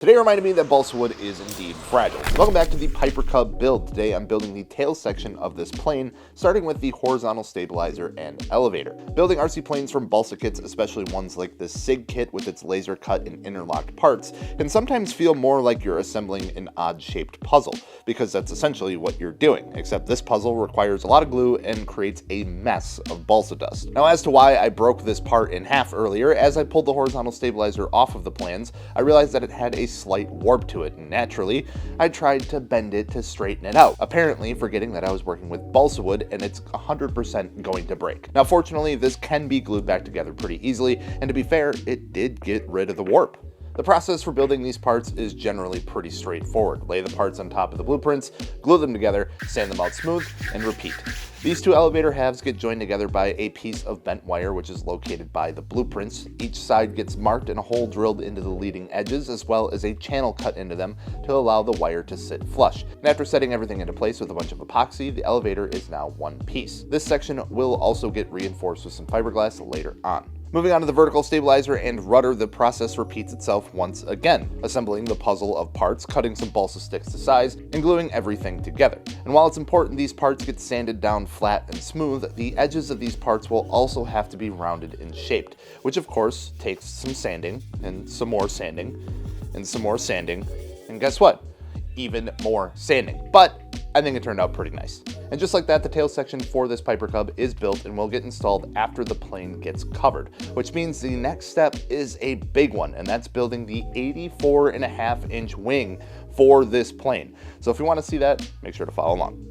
Today reminded me that balsa wood is indeed fragile. Welcome back to the Piper Cub build. Today I'm building the tail section of this plane, starting with the horizontal stabilizer and elevator. Building RC planes from balsa kits, especially ones like the SIG kit with its laser cut and interlocked parts, can sometimes feel more like you're assembling an odd-shaped puzzle, because that's essentially what you're doing, except this puzzle requires a lot of glue and creates a mess of balsa dust. Now, as to why I broke this part in half earlier, as I pulled the horizontal stabilizer off of the planes, I realized that it had a slight warp to it, and naturally, I tried to bend it to straighten it out, apparently forgetting that I was working with balsa wood and it's 100% going to break. Now, fortunately, this can be glued back together pretty easily, and to be fair, it did get rid of the warp. The process for building these parts is generally pretty straightforward. Lay the parts on top of the blueprints, glue them together, sand them out smooth, and repeat. These two elevator halves get joined together by a piece of bent wire which is located by the blueprints. Each side gets marked and a hole drilled into the leading edges, as well as a channel cut into them to allow the wire to sit flush. And after setting everything into place with a bunch of epoxy, the elevator is now one piece. This section will also get reinforced with some fiberglass later on. Moving on to the vertical stabilizer and rudder, the process repeats itself once again, assembling the puzzle of parts, cutting some balsa sticks to size, and gluing everything together. And while it's important these parts get sanded down flat and smooth, the edges of these parts will also have to be rounded and shaped, which of course takes some sanding, and some more sanding, and some more sanding, and guess what? Even more sanding. But I think it turned out pretty nice. And just like that, the tail section for this Piper Cub is built and will get installed after the plane gets covered, which means the next step is a big one, and that's building the 84.5-inch wing for this plane. So if you want to see that, make sure to follow along.